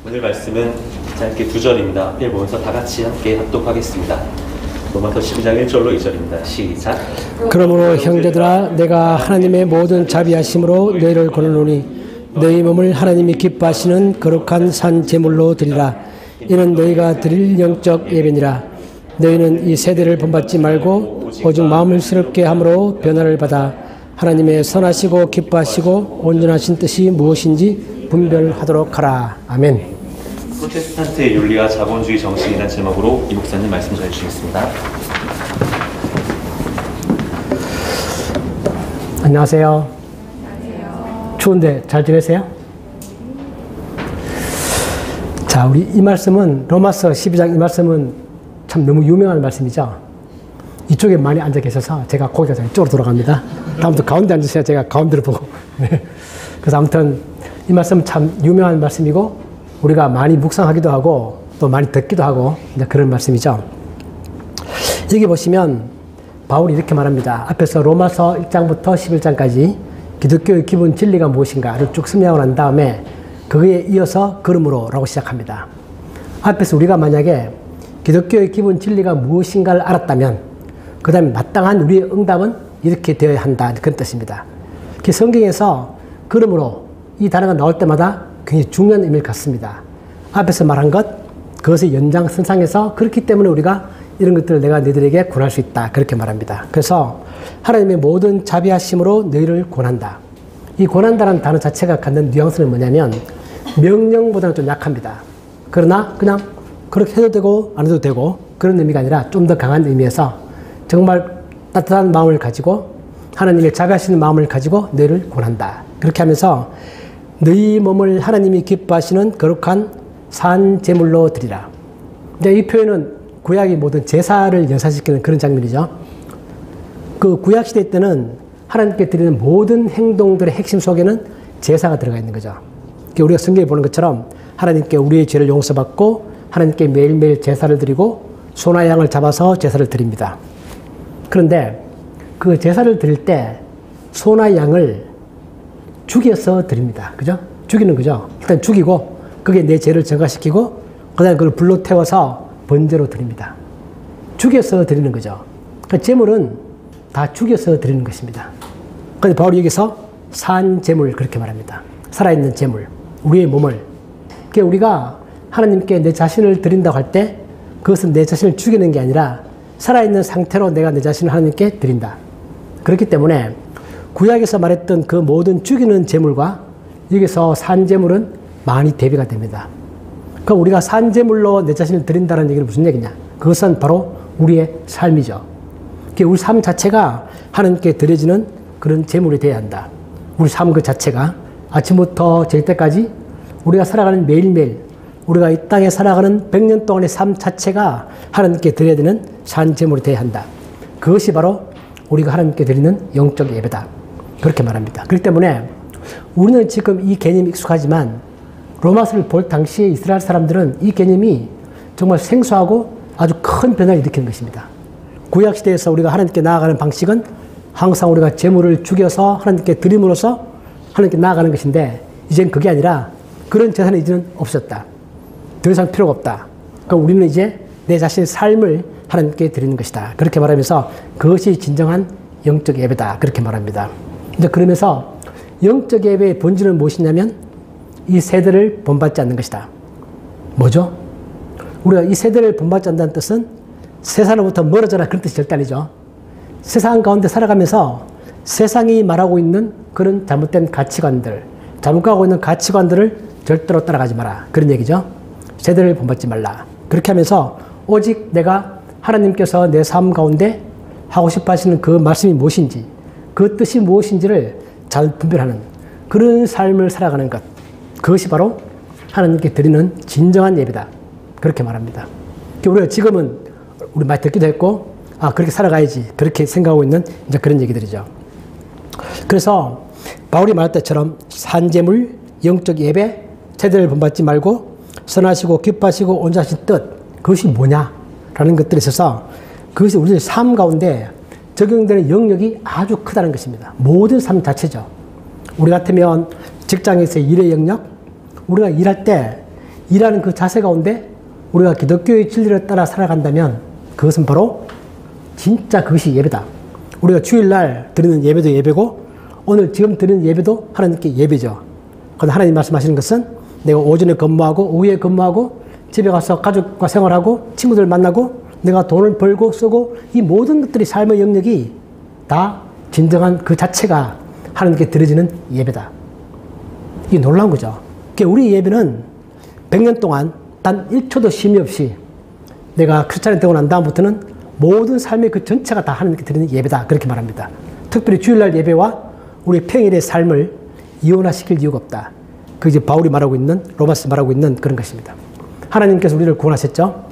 오늘 말씀은 짧게 2절입니다. 앞에 보면서 다 같이 함께 합독하겠습니다. 로마서 12장 1절로 2절입니다. 시작. 그러므로 형제들아 내가 하나님의 모든 자비하심으로 너희를 권하노니 너희 몸을 하나님이 기뻐하시는 거룩한 산 제물로 드리라. 이는 너희가 드릴 영적 예배니라. 너희는 이 세대를 본받지 말고 오직 마음을 새롭게 함으로 변화를 받아 하나님의 선하시고 기뻐하시고 온전하신 뜻이 무엇인지 분별하도록 하라. 아멘. 프로테스탄트의 윤리와 자본주의 정신이라는 제목으로 이 목사님 말씀 전해주시겠습니다. 안녕하세요. 추운데 잘 지내세요? 자, 우리 이 말씀은 로마서 12장 이 말씀은 참 너무 유명한 말씀이죠. 이쪽에 많이 앉아 계셔서 제가 고개가 이쪽으로 돌아갑니다. 다음부터 가운데 앉으세요. 제가 가운데를 보고. 네. 그래서 아무튼 이 말씀은 참 유명한 말씀이고 우리가 많이 묵상하기도 하고 또 많이 듣기도 하고 이제 그런 말씀이죠. 여기 보시면 바울이 이렇게 말합니다. 앞에서 로마서 1장부터 11장까지 기독교의 기본 진리가 무엇인가를 쭉 설명을 한 다음에 그거에 이어서 그러므로 라고 시작합니다. 앞에서 우리가 만약에 기독교의 기본 진리가 무엇인가를 알았다면 그 다음에 마땅한 우리의 응답은 이렇게 되어야 한다. 그런 뜻입니다. 성경에서 그러므로 이 단어가 나올 때마다 굉장히 중요한 의미를 갖습니다. 앞에서 말한 것, 그것의 연장선상에서 그렇기 때문에 우리가 이런 것들을 내가 너희들에게 권할 수 있다. 그렇게 말합니다. 그래서 하나님의 모든 자비하심으로 너희를 권한다. 이 권한다는 단어 자체가 갖는 뉘앙스는 뭐냐면 명령보다는 좀 약합니다. 그러나 그냥 그렇게 해도 되고 안 해도 되고 그런 의미가 아니라 좀 더 강한 의미에서 정말 따뜻한 마음을 가지고 하나님의 자비하시는 마음을 가지고 너희를 권한다. 그렇게 하면서 너희 몸을 하나님이 기뻐하시는 거룩한 산 제물로 드리라. 근데 이 표현은 구약의 모든 제사를 연상시키는 그런 장면이죠. 그 구약 시대 때는 하나님께 드리는 모든 행동들의 핵심 속에는 제사가 들어가 있는 거죠. 우리가 성경에 보는 것처럼 하나님께 우리의 죄를 용서받고 하나님께 매일매일 제사를 드리고 소나 양을 잡아서 제사를 드립니다. 그런데 그 제사를 드릴 때 소나 양을 죽여서 드립니다. 그죠? 죽이는 거죠. 일단 죽이고 그게 내 죄를 증가시키고 그 다음에 그걸 불로 태워서 번제로 드립니다. 죽여서 드리는 거죠. 그러니까 제물은 다 죽여서 드리는 것입니다. 그런데 바울이 여기서 산 제물 그렇게 말합니다. 살아있는 제물, 우리의 몸을. 그러니까 우리가 하나님께 내 자신을 드린다고 할 때 그것은 내 자신을 죽이는 게 아니라 살아있는 상태로 내가 내 자신을 하나님께 드린다. 그렇기 때문에 구약에서 말했던 그 모든 죽이는 제물과 여기서 산 제물은 많이 대비가 됩니다. 그러니까 우리가 산 제물로 내 자신을 드린다는 얘기는 무슨 얘기냐? 그것은 바로 우리의 삶이죠. 우리 삶 자체가 하나님께 드려지는 그런 제물이 되어야 한다. 우리 삶 그 자체가 아침부터 잘 때까지 우리가 살아가는 매일매일 우리가 이 땅에 살아가는 100년 동안의 삶 자체가 하나님께 드려야 되는 산 제물이 되어야 한다. 그것이 바로 우리가 하나님께 드리는 영적 예배다. 그렇게 말합니다. 그렇기 때문에 우리는 지금 이 개념이 익숙하지만 로마서를 볼 당시에 이스라엘 사람들은 이 개념이 정말 생소하고 아주 큰 변화를 일으키는 것입니다. 구약시대에서 우리가 하나님께 나아가는 방식은 항상 우리가 제물을 죽여서 하나님께 드림으로써 하나님께 나아가는 것인데 이제는 그게 아니라 그런 제사는 이제는 없었다. 더 이상 필요가 없다. 그러니까 우리는 이제 내 자신의 삶을 하나님께 드리는 것이다. 그렇게 말하면서 그것이 진정한 영적 예배다. 그렇게 말합니다. 이제 그러면서 영적 예배의 본질은 무엇이냐면 이 세대를 본받지 않는 것이다. 뭐죠? 우리가 이 세대를 본받지 않는다는 뜻은 세상으로부터 멀어져라 그런 뜻이 절대 아니죠. 세상 가운데 살아가면서 세상이 말하고 있는 그런 잘못된 가치관들, 잘못 가고 있는 가치관들을 절대로 따라가지 마라. 그런 얘기죠. 세대를 본받지 말라. 그렇게 하면서 오직 내가 하나님께서 내 삶 가운데 하고 싶어 하시는 그 말씀이 무엇인지 그 뜻이 무엇인지를 잘 분별하는 그런 삶을 살아가는 것. 그것이 바로 하나님께 드리는 진정한 예배다. 그렇게 말합니다. 우리가 지금은 우리 많이 듣기도 했고 그렇게 살아가야지 그렇게 생각하고 있는 이제 그런 얘기들이죠. 그래서 바울이 말할 때처럼 산제물, 영적 예배, 세대를 본받지 말고 선하시고 기뻐하시고 온전하신 뜻 그것이 뭐냐라는 것들에 있어서 그것이 우리의 삶 가운데 적용되는 영역이 아주 크다는 것입니다. 모든 삶 자체죠. 우리 같으면 직장에서의 일의 영역, 우리가 일할 때 일하는 그 자세 가운데 우리가 기독교의 진리를 따라 살아간다면 그것은 바로 진짜 그것이 예배다. 우리가 주일날 드리는 예배도 예배고 오늘 지금 드리는 예배도 하나님께 예배죠. 그런데 하나님 말씀하시는 것은 내가 오전에 근무하고 오후에 근무하고 집에 가서 가족과 생활하고 친구들 만나고 내가 돈을 벌고 쓰고 이 모든 것들이 삶의 영역이 다 진정한 그 자체가 하나님께 드려지는 예배다. 이게 놀라운 거죠. 그러니까 우리 예배는 100년 동안 단 1초도 쉼이 없이 내가 크리스찬이 되고 난 다음부터는 모든 삶의 그 전체가 다 하나님께 드리는 예배다. 그렇게 말합니다. 특별히 주일날 예배와 우리 평일의 삶을 이혼화시킬 이유가 없다. 그 이제 바울이 말하고 있는 로마서 말하고 있는 그런 것입니다. 하나님께서 우리를 구원하셨죠.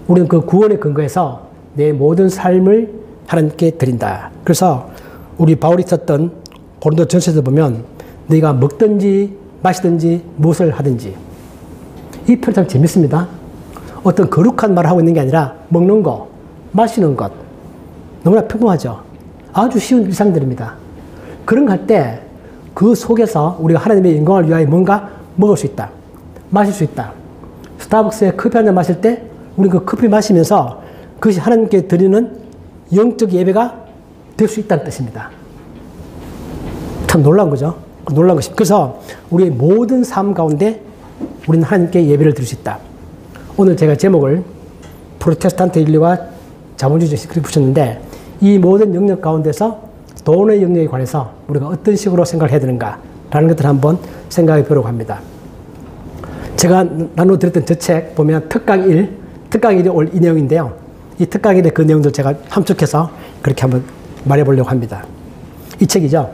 우리는 그 구원의 근거에서 내 모든 삶을 하나님께 드린다. 그래서 우리 바울이 썼던 고린도 전서에서 보면 네가 먹든지 마시든지 무엇을 하든지 이 표현 참 재밌습니다. 어떤 거룩한 말을 하고 있는 게 아니라 먹는 거, 마시는 것 너무나 평범하죠. 아주 쉬운 일상들입니다. 그런 거 할 때 그 속에서 우리가 하나님의 영광을 위하여 뭔가 먹을 수 있다. 마실 수 있다. 스타벅스에 커피 한 잔 마실 때 우리는 그 커피 마시면서 그것이 하나님께 드리는 영적 예배가 될 수 있다는 뜻입니다. 참 놀라운 거죠. 놀라운 것입니다. 그래서 우리의 모든 삶 가운데 우리는 하나님께 예배를 드릴 수 있다. 오늘 제가 제목을 프로테스탄트 인류와 자본주의 그렇게 붙였는데 이 모든 영역 가운데서 돈의 영역에 관해서 우리가 어떤 식으로 생각을 해야 되는가라는 것들을 한번 생각해 보려고 합니다. 제가 나눠드렸던 저 책 보면 특강 1이 올 이 내용인데요. 이 특강 1의 그 내용들 제가 함축해서 그렇게 한번 말해보려고 합니다. 이 책이죠.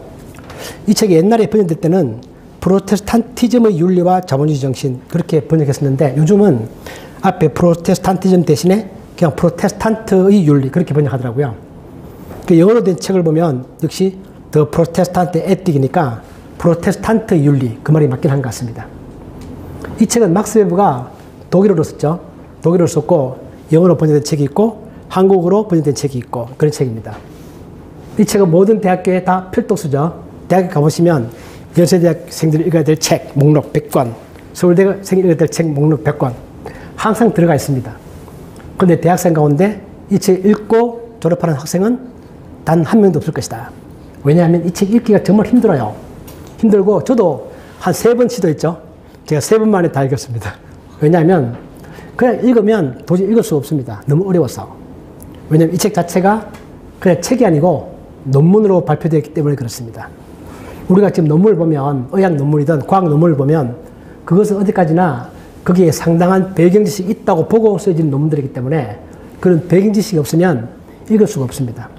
이 책이 옛날에 번역될 때는 프로테스탄티즘의 윤리와 자본주의 정신 그렇게 번역했었는데 요즘은 앞에 프로테스탄티즘 대신에 그냥 프로테스탄트의 윤리 그렇게 번역하더라고요. 그 영어로 된 책을 보면 역시 The Protestant Ethic이니까 프로테스탄트 윤리 그 말이 맞긴 한 것 같습니다. 이 책은 막스 웨버가 독일어로 썼죠. 독일어로 썼고 영어로 번역된 책이 있고 한국어로 번역된 책이 있고 그런 책입니다. 이 책은 모든 대학교에 다 필독수죠. 대학에 가보시면 연세대학생들이 읽어야 될 책 목록 100권, 서울대생이 읽어야 될 책 목록 100권 항상 들어가 있습니다. 그런데 대학생 가운데 이 책 읽고 졸업하는 학생은 단 한 명도 없을 것이다. 왜냐하면 이 책 읽기가 정말 힘들어요. 힘들고 저도 한 3번 시도했죠. 제가 3번 만에 다 읽었습니다. 왜냐하면 그냥 읽으면 도저히 읽을 수가 없습니다. 너무 어려워서. 왜냐하면 이 책 자체가 그냥 책이 아니고 논문으로 발표되었기 때문에 그렇습니다. 우리가 지금 논문을 보면 의학 논문이든 과학 논문을 보면 그것은 어디까지나 거기에 상당한 배경 지식이 있다고 보고 쓰여진 논문들이기 때문에 그런 배경 지식이 없으면 읽을 수가 없습니다.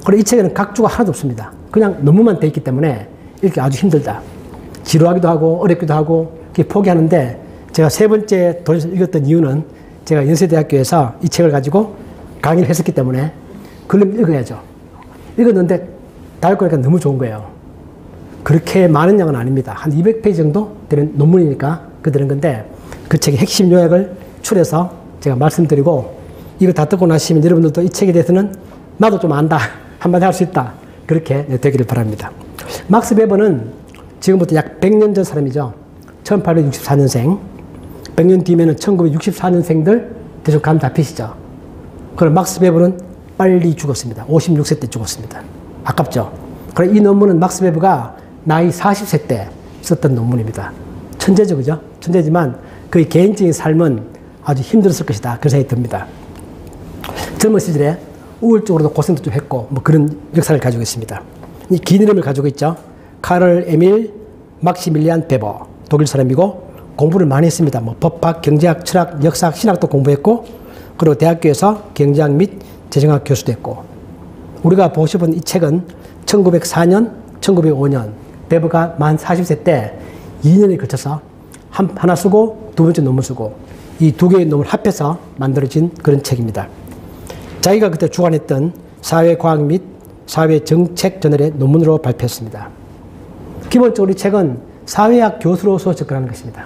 그리고 이 책에는 각주가 하나도 없습니다. 그냥 논문만 돼 있기 때문에 읽기 아주 힘들다. 지루하기도 하고 어렵기도 하고 포기하는데 제가 3번째 도전에서 읽었던 이유는 제가 연세대학교에서 이 책을 가지고 강의를 했었기 때문에 그걸 읽어야죠. 읽었는데 다 읽고 나니까 너무 좋은 거예요. 그렇게 많은 양은 아닙니다. 한 200페이지 정도 되는 논문이니까 그 되는 건데 그 책의 핵심 요약을 추려서 제가 말씀드리고 이거 다 듣고 나시면 여러분들도 이 책에 대해서는 나도 좀 안다. 한마디 할 수 있다. 그렇게 되기를 바랍니다. 막스 베버는 지금부터 약 100년 전 사람이죠. 1864년생. 100년 뒤면은 1964년생들 대충 감 잡히시죠. 그럼 막스 베버는 빨리 죽었습니다. 56세 때 죽었습니다. 아깝죠. 그럼 이 논문은 막스 베버가 나이 40세 때 썼던 논문입니다. 천재죠, 그죠? 천재지만 그의 개인적인 삶은 아주 힘들었을 것이다. 그런 생각이 듭니다. 젊은 시절에 우울적으로도 고생도 좀 했고 뭐 그런 역사를 가지고 있습니다. 이 긴 이름을 가지고 있죠. 카를 에밀 막시밀리안 베버 독일 사람이고 공부를 많이 했습니다. 뭐 법학, 경제학, 철학, 역사학, 신학도 공부했고 그리고 대학교에서 경제학 및 재정학 교수도 했고 우리가 보고 싶은 이 책은 1904년, 1905년 베버가 만 40세 때 2년에 걸쳐서 하나 쓰고 두 번째 논문 쓰고 이 두 개의 논문을 합해서 만들어진 그런 책입니다. 자기가 그때 주관했던 사회과학 및 사회정책 저널의 논문으로 발표했습니다. 기본적으로 이 책은 사회학 교수로서 접근하는 것입니다.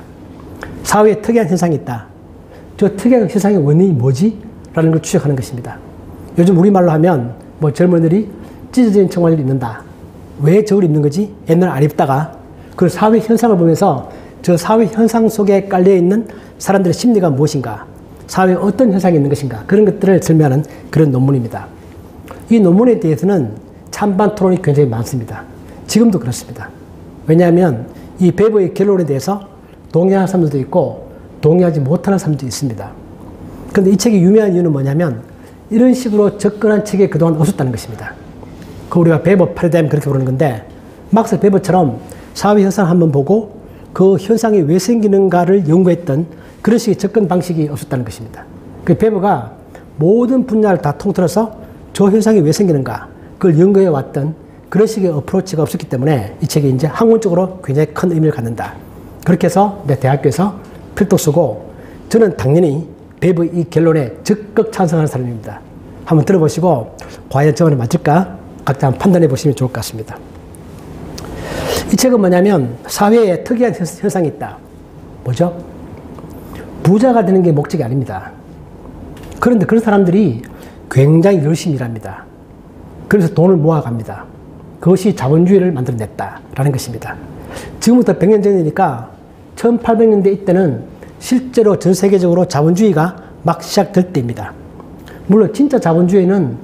사회에 특이한 현상이 있다. 저 특이한 현상의 원인이 뭐지? 라는 걸 추적하는 것입니다. 요즘 우리말로 하면 뭐 젊은이들이 찢어진 청바지를 입는다. 왜 저걸 입는 거지? 옛날 안 입다가 그 사회 현상을 보면서 저 사회 현상 속에 깔려있는 사람들의 심리가 무엇인가, 사회에 어떤 현상이 있는 것인가, 그런 것들을 설명하는 그런 논문입니다. 이 논문에 대해서는 찬반 토론이 굉장히 많습니다. 지금도 그렇습니다. 왜냐하면 이 베버의 결론에 대해서 동의하는 사람들도 있고 동의하지 못하는 사람도 있습니다. 그런데 이 책이 유명한 이유는 뭐냐면 이런 식으로 접근한 책이 그동안 없었다는 것입니다. 그 우리가 베버 패러다임 그렇게 부르는 건데, 막스 베버처럼 사회 현상을 한번 보고 그 현상이 왜 생기는가를 연구했던 그런 식의 접근 방식이 없었다는 것입니다. 그 베버가 모든 분야를 다 통틀어서 저 현상이 왜 생기는가 그걸 연구해 왔던 그런 식의 어프로치가 없었기 때문에 이 책이 이제 학문적으로 굉장히 큰 의미를 갖는다. 그렇게 해서 내 대학교에서 필독 쓰고, 저는 당연히 베버의 이 결론에 적극 찬성하는 사람입니다. 한번 들어보시고 과연 저번에 맞을까 각자 한번 판단해 보시면 좋을 것 같습니다. 이 책은 뭐냐면 사회에 특이한 현상이 있다. 뭐죠? 부자가 되는 게 목적이 아닙니다. 그런데 그런 사람들이 굉장히 열심히 일합니다. 그래서 돈을 모아갑니다. 그것이 자본주의를 만들어냈다라는 것입니다. 지금부터 100년 전이니까 1800년대 이때는 실제로 전 세계적으로 자본주의가 막 시작될 때입니다. 물론 진짜 자본주의는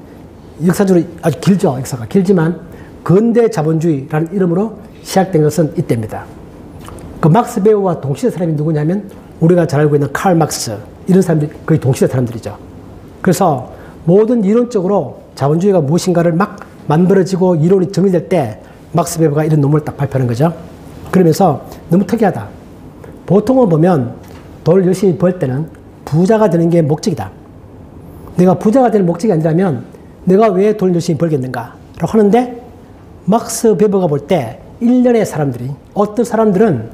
역사적으로 아주 길죠. 역사가 길지만 근대 자본주의라는 이름으로 시작된 것은 이때입니다. 그 막스 베버와 동시대 사람이 누구냐면 우리가 잘 알고 있는 칼 막스, 이런 사람들이 거의 동시대 사람들이죠. 그래서 모든 이론적으로 자본주의가 무엇인가를 막 만들어지고 이론이 정리될 때 막스 베버가 이런 논문을 딱 발표하는 거죠. 그러면서 너무 특이하다. 보통은 보면 돈을 열심히 벌 때는 부자가 되는 게 목적이다. 내가 부자가 되는 목적이 아니라면 내가 왜 돈을 열심히 벌겠는가 라고 하는데, 막스 베버가 볼 때 일련의 사람들이, 어떤 사람들은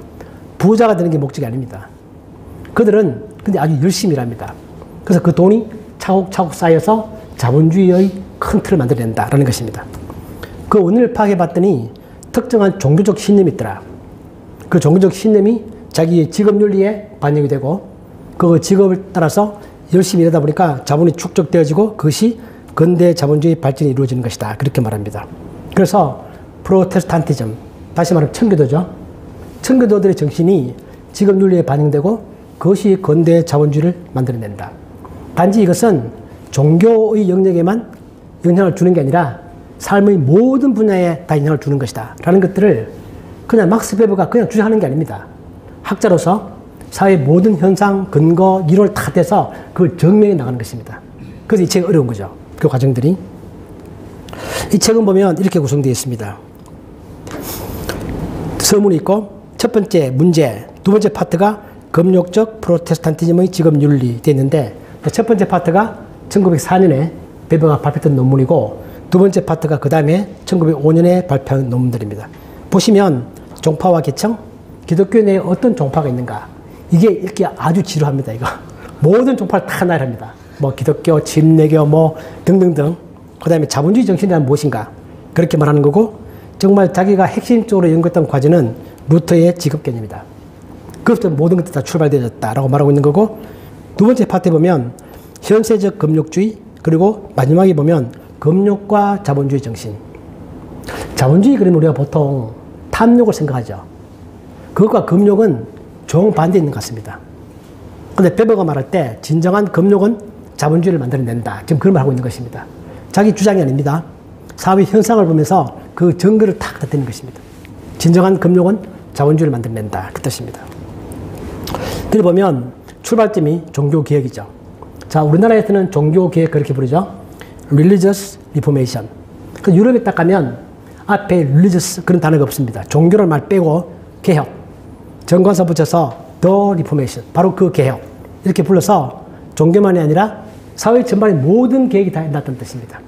부자가 되는 게 목적이 아닙니다. 그들은 근데 아주 열심히 일합니다. 그래서 그 돈이 차곡차곡 쌓여서 자본주의의 큰 틀을 만들어낸다라는 것입니다. 그 원인을 파악해 봤더니 특정한 종교적 신념이 있더라. 그 종교적 신념이 자기의 직업 윤리에 반영이 되고, 그 직업을 따라서 열심히 일하다 보니까 자본이 축적되어지고 그것이 근대 자본주의 발전이 이루어지는 것이다. 그렇게 말합니다. 그래서 프로테스탄티즘, 다시 말하면 청교도죠. 청교도들의 정신이 직업 윤리에 반영되고 그것이 근대 자본주의를 만들어낸다. 단지 이것은 종교의 영역에만 영향을 주는 게 아니라 삶의 모든 분야에 다 영향을 주는 것이다 라는 것들을 그냥 막스 베버가 그냥 주장하는 게 아닙니다. 학자로서 사회의 모든 현상, 근거, 이론을 다 대서 그걸 증명해 나가는 것입니다. 그래서 이 책이 어려운 거죠. 그 과정들이. 이 책은 보면 이렇게 구성되어 있습니다. 서문이 있고 첫 번째 문제, 두 번째 파트가 금욕적 프로테스탄티즘의 직업 윤리 되어 있는데, 첫 번째 파트가 1904년에 베버가 발표했던 논문이고 두 번째 파트가 그 다음에 1905년에 발표한 논문들입니다. 보시면 종파와 계층, 기독교 내에 어떤 종파가 있는가, 이게 읽기 아주 지루합니다. 이거 모든 종파를 다 나열합니다. 뭐 기독교, 침례교 뭐 등등등. 그 다음에 자본주의 정신이란 무엇인가 그렇게 말하는 거고, 정말 자기가 핵심적으로 연구했던 과제는 루터의 직업 개념이다. 그것부터 모든 것들이 다 출발되어졌다라고 말하고 있는 거고, 두 번째 파트에 보면 현세적 금욕주의, 그리고 마지막에 보면 금욕과 자본주의 정신. 자본주의 그러면 우리가 보통 탐욕을 생각하죠. 그것과 금욕은 정반대에 있는 것 같습니다. 그런데 베버가 말할 때 진정한 금욕은 자본주의를 만들어낸다. 지금 그런 말 하고 있는 것입니다. 자기 주장이 아닙니다. 사회 현상을 보면서 그 증거를 탁 닫는 것입니다. 진정한 금욕은 자본주의를 만들어낸다. 그 뜻입니다. 그리고 보면 출발점이 종교개혁이죠. 자, 우리나라에서는 종교개혁 그렇게 부르죠. Religious Reformation. 그 유럽에 딱 가면 앞에 religious 그런 단어가 없습니다. 종교를 말 빼고 개혁. 정관사 붙여서 The Reformation. 바로 그 개혁. 이렇게 불러서 종교만이 아니라 사회 전반의 모든 개혁이 다 일어났다는 뜻입니다.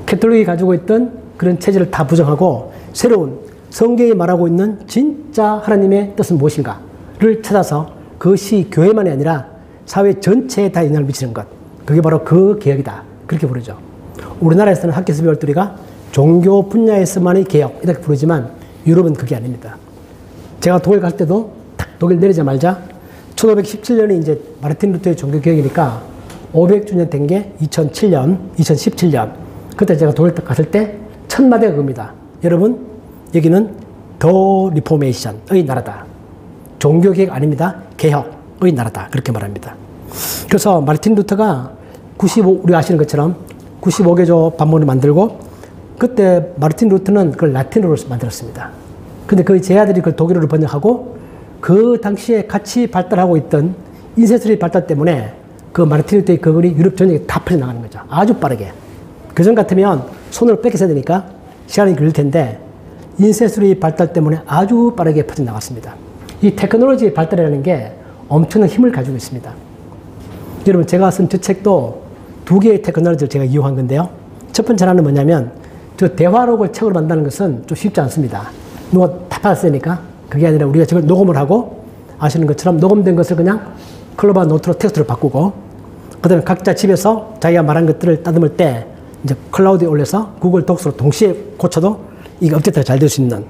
캐톨릭이 가지고 있던 그런 체제를 다 부정하고 새로운 성경이 말하고 있는 진짜 하나님의 뜻은 무엇인가를 찾아서 그것이 교회만이 아니라 사회 전체에 다 영향을 미치는 것. 그게 바로 그 개혁이다. 그렇게 부르죠. 우리나라에서는 학교에서 배울 때가 종교 분야에서만의 개혁 이렇게 부르지만 유럽은 그게 아닙니다. 제가 독일 갈 때도 딱 독일 내리자마자 1517년이 이제 마르틴 루터의 종교개혁이니까 500주년 된 게 2007년, 2017년. 그때 제가 독일 갔을 때 첫 마디가 그겁니다. 여러분, 여기는 더 리포메이션의 나라다. 종교개혁 아닙니다. 개혁. 나라다. 그렇게 말합니다. 그래서 마르틴 루터가 우리가 아시는 것처럼 95개조 반문을 만들고 그때 마르틴 루터는 그걸 라틴어로 만들었습니다. 근데 그 제 아들이 그걸 독일어로 번역하고 그 당시에 같이 발달하고 있던 인쇄술의 발달 때문에 그 마르틴 루터의 그분이 유럽 전역에 다 퍼져나가는 거죠. 아주 빠르게. 그전 같으면 손으로 뺏겨서야 되니까 시간이 걸릴 텐데 인쇄술의 발달 때문에 아주 빠르게 퍼져나갔습니다. 이 테크놀로지의 발달이라는 게 엄청난 힘을 가지고 있습니다. 여러분 제가 쓴 저 책도 2개의 테크놀로지를 제가 이용한 건데요. 첫 번째 하나는 뭐냐면 저 대화록을 책으로 만드는 것은 좀 쉽지 않습니다. 누가 다 받았으니까 그게 아니라 우리가 저걸 녹음을 하고 아시는 것처럼 녹음된 것을 그냥 클로바 노트로 텍스트로 바꾸고 그 다음에 각자 집에서 자기가 말한 것들을 따듬을 때 이제 클라우드에 올려서 구글 독서로 동시에 고쳐도 이게 업데이트가 잘 될 수 있는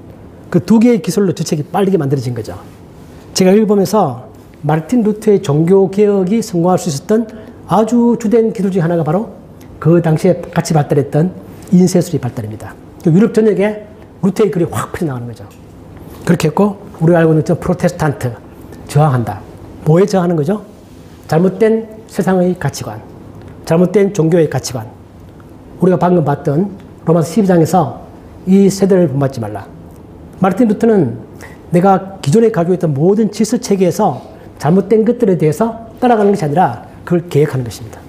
그 2개의 기술로 저 책이 빠르게 만들어진 거죠. 제가 읽어보면서 마르틴 루터의 종교개혁이 성공할 수 있었던 아주 주된 기술 중에 하나가 바로 그 당시에 같이 발달했던 인쇄술의 발달입니다. 유럽 전역에 루터의 글이 확 퍼져나가는 거죠. 그렇게 했고 우리가 알고 있는 프로테스탄트 저항한다. 뭐에 저항하는 거죠? 잘못된 세상의 가치관, 잘못된 종교의 가치관. 우리가 방금 봤던 로마서 12장에서 이 세대를 본받지 말라. 마르틴 루터는 내가 기존에 가지고 있던 모든 질서 체계에서 잘못된 것들에 대해서 따라가는 것이 아니라 그걸 계획하는 것입니다.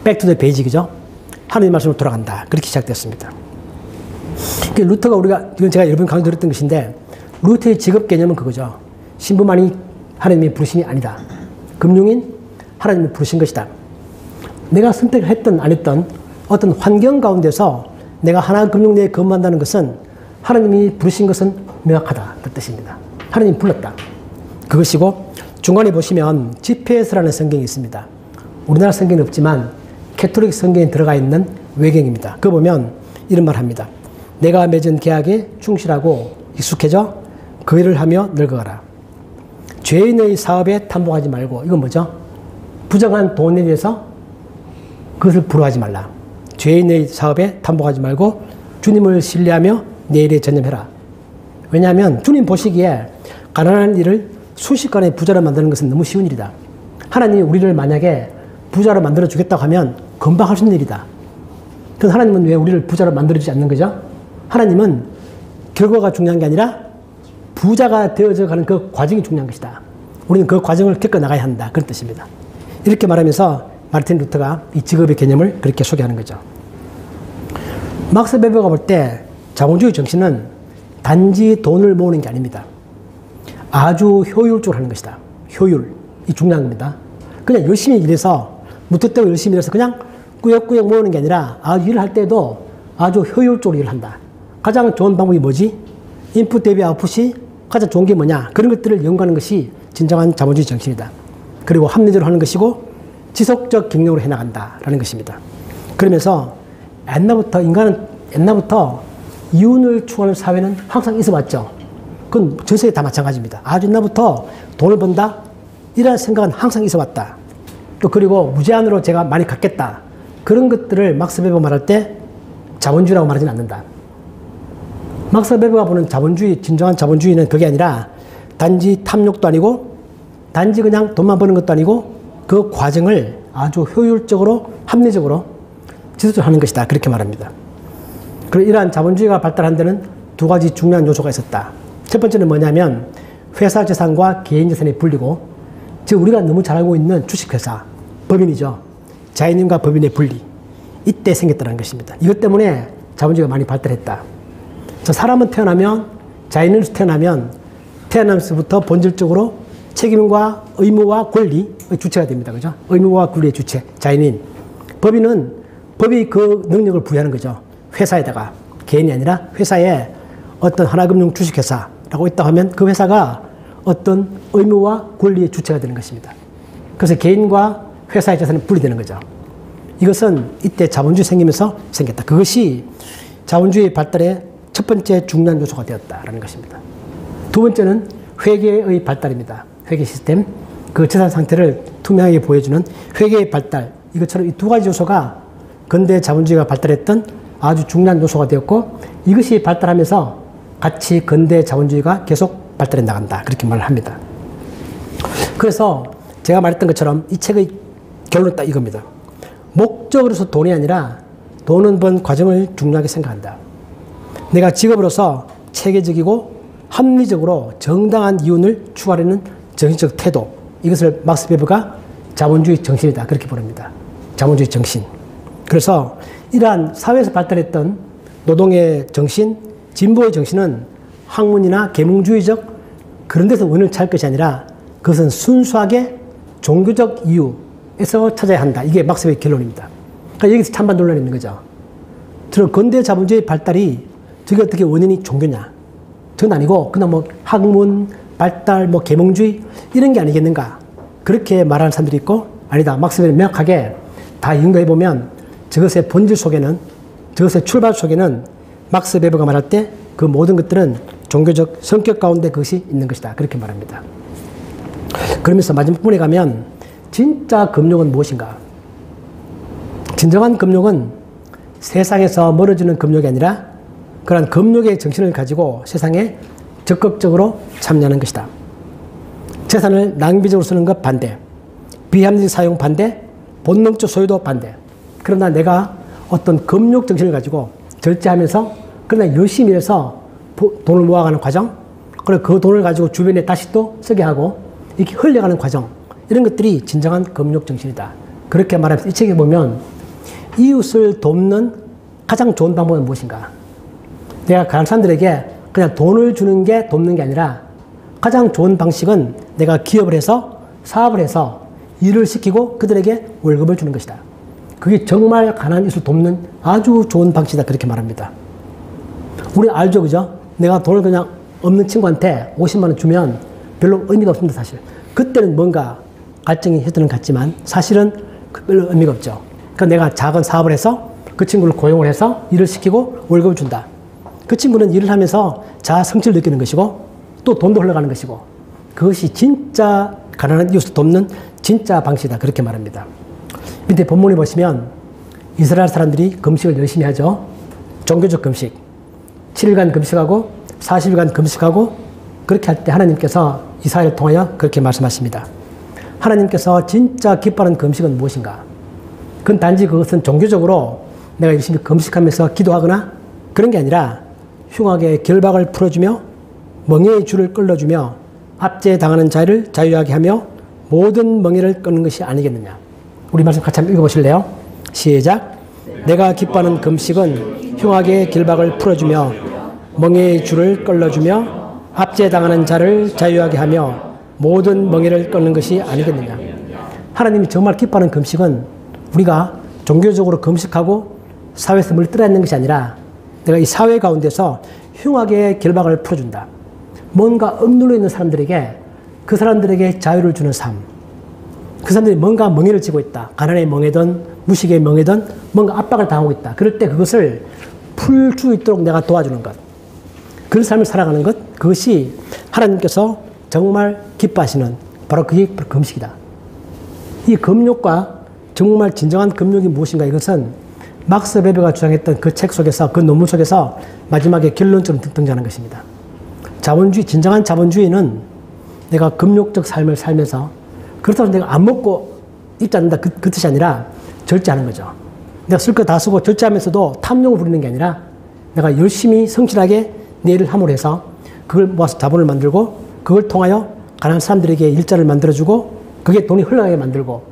백투더 베이직이죠. 하나님 말씀으로 돌아간다. 그렇게 시작됐습니다. 루터가 이건 제가 여러 번 강의 들었던 것인데 루터의 직업 개념은 그거죠. 신부만이 하나님의 부르심이 아니다. 금융인 하나님이 부르신 것이다. 내가 선택을 했든 안 했든 어떤 환경 가운데서 내가 하나 금융 내에 근무한다는 것은 하나님이 부르신 것은 명확하다. 그 뜻입니다. 하나님이 불렀다. 그것이고 중간에 보시면 지페스라는 성경이 있습니다. 우리나라 성경은 없지만 캐톨릭 성경에 들어가 있는 외경입니다. 그거 보면 이런 말 합니다. 내가 맺은 계약에 충실하고 익숙해져 그 일을 하며 늙어가라. 죄인의 사업에 탐복하지 말고 이건 뭐죠? 부정한 돈에 대해서 그것을 부러워하지 말라. 죄인의 사업에 탐복하지 말고 주님을 신뢰하며 내 일에 전념해라. 왜냐하면 주님 보시기에 가난한 일을 순식간에 부자로 만드는 것은 너무 쉬운 일이다. 하나님이 우리를 만약에 부자로 만들어 주겠다고 하면 금방 할 수 있는 일이다. 그럼 하나님은 왜 우리를 부자로 만들어주지 않는 거죠? 하나님은 결과가 중요한 게 아니라 부자가 되어져 가는 그 과정이 중요한 것이다. 우리는 그 과정을 겪어 나가야 한다. 그런 뜻입니다. 이렇게 말하면서 마르틴 루터가 이 직업의 개념을 그렇게 소개하는 거죠. 막스 베버가 볼 때 자본주의 정신은 단지 돈을 모으는 게 아닙니다. 아주 효율적으로 하는 것이다. 효율. 이 중요한 겁니다. 그냥 열심히 일해서 무턱대고 열심히 일해서 그냥 꾸역꾸역 모으는 게 아니라 아주 일을 할 때도 아주 효율적으로 일을 한다. 가장 좋은 방법이 뭐지? 인풋 대비 아웃풋이 가장 좋은 게 뭐냐? 그런 것들을 연구하는 것이 진정한 자본주의 정신이다. 그리고 합리적으로 하는 것이고 지속적 경영으로 해나간다라는 것입니다. 그러면서 인간은 옛날부터 이윤을 추구하는 사회는 항상 있어 왔죠. 그건 전 세계 다 마찬가지입니다. 아주 옛날부터 돈을 번다? 이런 생각은 항상 있어 왔다. 또 그리고 무제한으로 제가 많이 갖겠다. 그런 것들을 막스 베버 말할 때 자본주의라고 말하지는 않는다. 막스 베버가 보는 자본주의, 진정한 자본주의는 그게 아니라 단지 탐욕도 아니고 단지 그냥 돈만 버는 것도 아니고 그 과정을 아주 효율적으로 합리적으로 지속적으로 하는 것이다. 그렇게 말합니다. 그리고 이러한 자본주의가 발달한 데는 두 가지 중요한 요소가 있었다. 첫 번째는 뭐냐면 회사 재산과 개인 재산의 분리고, 즉 우리가 너무 잘 알고 있는 주식회사, 법인이죠. 자연인과 법인의 분리. 이때 생겼다는 것입니다. 이것 때문에 자본주의가 많이 발달했다. 사람은 태어나면, 자연인으로 태어나면 태어나면서부터 본질적으로 책임과 의무와 권리의 주체가 됩니다. 그죠? 의무와 권리의 주체, 자연인. 법인은 법이 그 능력을 부여하는 거죠. 회사에다가. 개인이 아니라 회사에 어떤 하나금융 주식회사라고 있다고 하면 그 회사가 어떤 의무와 권리의 주체가 되는 것입니다. 그래서 개인과 회사의 재산은 분리되는 거죠. 이것은 이때 자본주의 생기면서 생겼다. 그것이 자본주의 발달의 첫 번째 중요한 요소가 되었다라는 것입니다. 두 번째는 회계의 발달입니다. 회계 시스템, 그 재산 상태를 투명하게 보여주는 회계의 발달. 이것처럼 이 두 가지 요소가 근대 자본주의가 발달했던 아주 중요한 요소가 되었고, 이것이 발달하면서 같이 근대 자본주의가 계속 발달해 나간다. 그렇게 말을 합니다. 그래서 제가 말했던 것처럼 이 책의 결론은 딱 이겁니다. 목적으로서 돈이 아니라 돈은 번 과정을 중요하게 생각한다. 내가 직업으로서 체계적이고 합리적으로 정당한 이윤을 추구하려는 정신적 태도, 이것을 막스 베버가 자본주의 정신이다, 그렇게 부릅니다. 자본주의 정신. 그래서 이러한 사회에서 발달했던 노동의 정신, 진보의 정신은 학문이나 계몽주의적 그런 데서 원인을 찾을 것이 아니라 그것은 순수하게 종교적 이유에서 찾아야 한다. 이게 막스 베버의 결론입니다. 그러니까 여기서 찬반 논란이 있는 거죠. 저는 근대 자본주의 발달이 저게 어떻게 원인이 종교냐? 그건 아니고 그냥 뭐 학문, 발달, 뭐 계몽주의 이런 게 아니겠는가? 그렇게 말하는 사람들이 있고 아니다. 막스 베버는 명확하게 다 연구해 보면 저것의 본질 속에는, 저것의 출발 속에는 막스 베버가 말할 때 그 모든 것들은 종교적 성격 가운데 그것이 있는 것이다. 그렇게 말합니다. 그러면서 마지막 부분에 가면 진짜 금욕은 무엇인가? 진정한 금욕은 세상에서 멀어지는 금욕이 아니라 그런 금욕의 정신을 가지고 세상에 적극적으로 참여하는 것이다. 재산을 낭비적으로 쓰는 것 반대, 비합리적 사용 반대, 본능적 소유도 반대. 그러나 내가 어떤 금욕 정신을 가지고 절제하면서 그러나 열심히 해서 돈을 모아가는 과정, 그리고 그 돈을 가지고 주변에 다시 또 쓰게 하고 이렇게 흘려가는 과정, 이런 것들이 진정한 금욕 정신이다. 그렇게 말하면서 이 책에 보면 이웃을 돕는 가장 좋은 방법은 무엇인가? 내가 가난한 사람들에게 그냥 돈을 주는 게 돕는 게 아니라 가장 좋은 방식은 내가 기업을 해서 사업을 해서 일을 시키고 그들에게 월급을 주는 것이다. 그게 정말 가난한 이웃을 돕는 아주 좋은 방식이다. 그렇게 말합니다. 우리 알죠, 그죠? 내가 돈을 그냥 없는 친구한테 50만 원 주면 별로 의미가 없습니다, 사실. 그때는 뭔가 갈증이 해드는 것 같지만 사실은 별로 의미가 없죠. 그러니까 내가 작은 사업을 해서 그 친구를 고용을 해서 일을 시키고 월급을 준다. 그 친구는 일을 하면서 자아 성취를 느끼는 것이고 또 돈도 흘러가는 것이고 그것이 진짜 가난한 이웃을 돕는 진짜 방식이다. 그렇게 말합니다. 밑에 본문에 보시면 이스라엘 사람들이 금식을 열심히 하죠. 종교적 금식. 7일간 금식하고 40일간 금식하고 그렇게 할 때 하나님께서 이사야를 통하여 그렇게 말씀하십니다. 하나님께서 진짜 기뻐하는 금식은 무엇인가? 그건 단지 그것은 종교적으로 내가 열심히 금식하면서 기도하거나 그런 게 아니라 흉악의 결박을 풀어주며 멍에의 줄을 끌어주며 압제에 당하는 자를 자유하게 하며 모든 멍에를 끊는 것이 아니겠느냐. 우리 말씀 같이 한번 읽어보실래요? 시작. 내가 기뻐하는 금식은 흉악의 결박을 풀어주며 멍에의 줄을 끌어주며 압제에 당하는 자를 자유하게 하며 모든 멍에를 끊는 것이 아니겠느냐. 하나님이 정말 기뻐하는 금식은 우리가 종교적으로 금식하고 사회에서 물들어 있는 것이 아니라 내가 이 사회 가운데서 흉악의 결박을 풀어준다. 뭔가 억눌려 있는 사람들에게 그 사람들에게 자유를 주는 삶. 그 사람들이 뭔가 멍에를 지고 있다. 가난의 멍에든 무식의 멍에든 뭔가 압박을 당하고 있다. 그럴 때 그것을 풀 수 있도록 내가 도와주는 것. 그런 삶을 살아가는 것. 그것이 하나님께서 정말 기뻐하시는 바로 그게 금식이다. 이 금욕과 정말 진정한 금욕이 무엇인가 이것은 막스 베버가 주장했던 그 책 속에서 그 논문 속에서 마지막에 결론처럼 등장하는 것입니다. 자본주의, 진정한 자본주의는 내가 금욕적 삶을 살면서 그렇다고 내가 안 먹고 입지 않는다 그 뜻이 아니라 절제하는 거죠. 내가 쓸 거 다 쓰고 절제하면서도 탐욕을 부리는 게 아니라 내가 열심히 성실하게 내 일을 함으로 해서 그걸 모아서 자본을 만들고 그걸 통하여 가난한 사람들에게 일자를 만들어주고 그게 돈이 흘러가게 만들고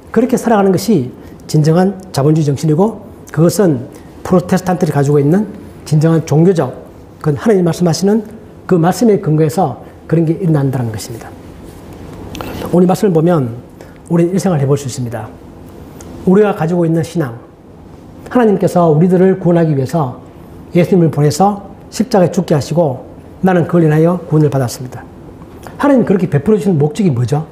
그렇게 살아가는 것이 진정한 자본주의 정신이고 그것은 프로테스탄트들이 가지고 있는 진정한 종교적 그건 하나님 말씀하시는 그 말씀에 근거해서 그런 게 일어난다는 것입니다. 오늘 말씀을 보면 우리는 일생을 해볼 수 있습니다. 우리가 가지고 있는 신앙 하나님께서 우리들을 구원하기 위해서 예수님을 보내서 십자가에 죽게 하시고 나는 그걸 인하여 구원을 받았습니다. 하나님 그렇게 베풀어 주시는 목적이 뭐죠?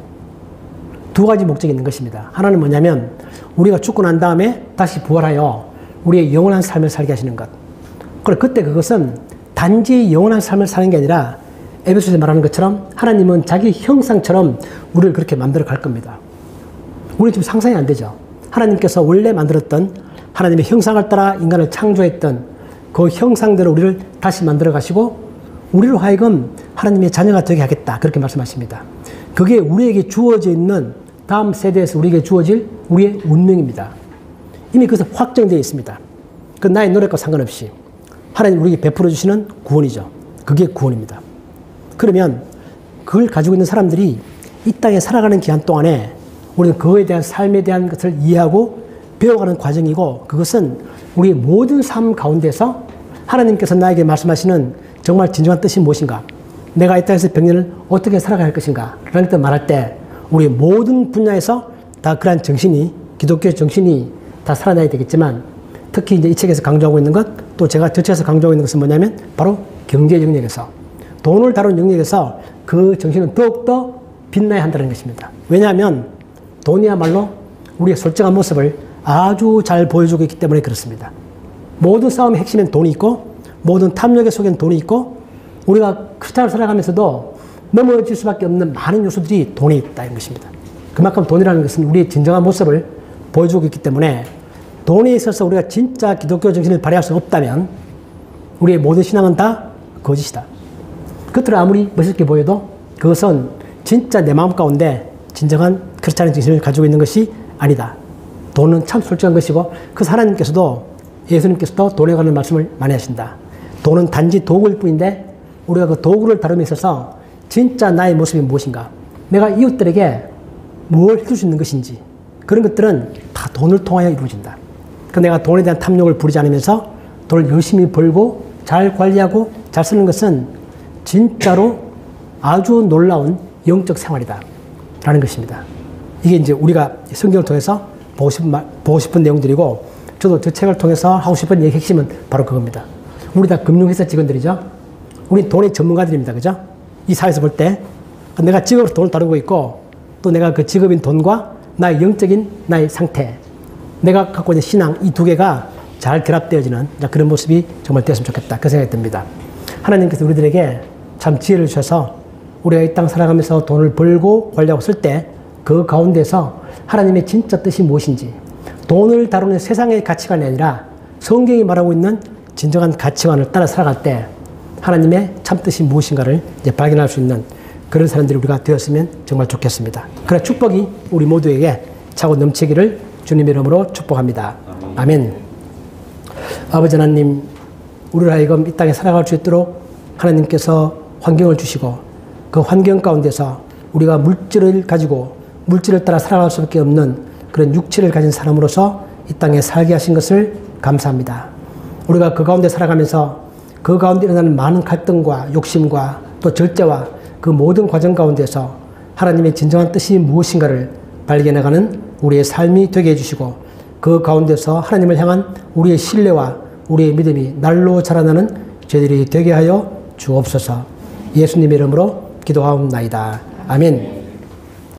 두 가지 목적이 있는 것입니다. 하나는 뭐냐면 우리가 죽고 난 다음에 다시 부활하여 우리의 영원한 삶을 살게 하시는 것. 그리고 그때 그것은 단지 영원한 삶을 사는 게 아니라 에베소서에 말하는 것처럼 하나님은 자기 형상처럼 우리를 그렇게 만들어 갈 겁니다. 우리는 지금 상상이 안 되죠. 하나님께서 원래 만들었던 하나님의 형상을 따라 인간을 창조했던 그 형상대로 우리를 다시 만들어 가시고 우리로 하여금 하나님의 자녀가 되게 하겠다. 그렇게 말씀하십니다. 그게 우리에게 주어져 있는 다음 세대에서 우리에게 주어질 우리의 운명입니다. 이미 그것은 확정되어 있습니다. 그 나의 노력과 상관없이 하나님 우리에게 베풀어 주시는 구원이죠. 그게 구원입니다. 그러면 그걸 가지고 있는 사람들이 이 땅에 살아가는 기간 동안에 우리는 그거에 대한 삶에 대한 것을 이해하고 배워가는 과정이고, 그것은 우리의 모든 삶 가운데서 하나님께서 나에게 말씀하시는 정말 진정한 뜻이 무엇인가, 내가 이 땅에서 백년을 어떻게 살아갈 것인가 라는 뜻 말할 때 우리의 모든 분야에서 다 그러한 정신이, 기독교의 정신이 다 살아나야 되겠지만, 특히 이제 이 책에서 강조하고 있는 것, 또 제가 저 책에서 강조하고 있는 것은 뭐냐면 바로 경제 영역에서, 돈을 다루는 영역에서 그 정신은 더욱더 빛나야 한다는 것입니다. 왜냐하면 돈이야말로 우리의 솔직한 모습을 아주 잘 보여주고 있기 때문에 그렇습니다. 모든 싸움의 핵심엔 돈이 있고, 모든 탐욕의 속엔 돈이 있고, 우리가 크리스찬으로 살아가면서도 넘어질 수밖에 없는 많은 요소들이 돈에 있다는 것입니다. 그만큼 돈이라는 것은 우리의 진정한 모습을 보여주고 있기 때문에 돈에 있어서 우리가 진짜 기독교 정신을 발휘할 수 없다면 우리의 모든 신앙은 다 거짓이다. 겉으로 아무리 멋있게 보여도 그것은 진짜 내 마음 가운데 진정한 크리스찬의 정신을 가지고 있는 것이 아니다. 돈은 참 솔직한 것이고, 그 하나님께서도, 예수님께서도 돈에 관한 말씀을 많이 하신다. 돈은 단지 도구일 뿐인데 우리가 그 도구를 다룸에 있어서 진짜 나의 모습이 무엇인가, 내가 이웃들에게 뭘 해줄 수 있는 것인지, 그런 것들은 다 돈을 통하여 이루어진다. 그 내가 돈에 대한 탐욕을 부리지 않으면서 돈을 열심히 벌고 잘 관리하고 잘 쓰는 것은 진짜로 아주 놀라운 영적 생활이다 라는 것입니다. 이게 이제 우리가 성경을 통해서 보고 싶은 내용들이고, 저도 저 책을 통해서 하고 싶은 얘기 핵심은 바로 그겁니다. 우리 다 금융회사 직원들이죠. 우리 돈의 전문가들입니다. 그죠? 이 사회에서 볼 때 내가 직업으로 돈을 다루고 있고, 또 내가 그 직업인 돈과 나의 영적인 나의 상태, 내가 갖고 있는 신앙, 이 두 개가 잘 결합되어지는 그런 모습이 정말 되었으면 좋겠다, 그 생각이 듭니다. 하나님께서 우리들에게 참 지혜를 주셔서 우리가 이 땅 살아가면서 돈을 벌고 관리하고 쓸 때 그 가운데서 하나님의 진짜 뜻이 무엇인지, 돈을 다루는 세상의 가치관이 아니라 성경이 말하고 있는 진정한 가치관을 따라 살아갈 때 하나님의 참 뜻이 무엇인가를 이제 발견할 수 있는 그런 사람들이 우리가 되었으면 정말 좋겠습니다. 그런 축복이 우리 모두에게 차고 넘치기를 주님의 이름으로 축복합니다. 아멘. 아버지 하나님, 우리를 하여금 이 땅에 살아갈 수 있도록 하나님께서 환경을 주시고, 그 환경 가운데서 우리가 물질을 가지고 물질을 따라 살아갈 수밖에 없는 그런 육체를 가진 사람으로서 이 땅에 살게 하신 것을 감사합니다. 우리가 그 가운데 살아가면서 그 가운데 일어나는 많은 갈등과 욕심과 또 절제와 그 모든 과정 가운데서 하나님의 진정한 뜻이 무엇인가를 발견해가는 우리의 삶이 되게 해주시고, 그 가운데서 하나님을 향한 우리의 신뢰와 우리의 믿음이 날로 자라나는 저희들이 되게 하여 주옵소서. 예수님의 이름으로 기도하옵나이다. 아멘.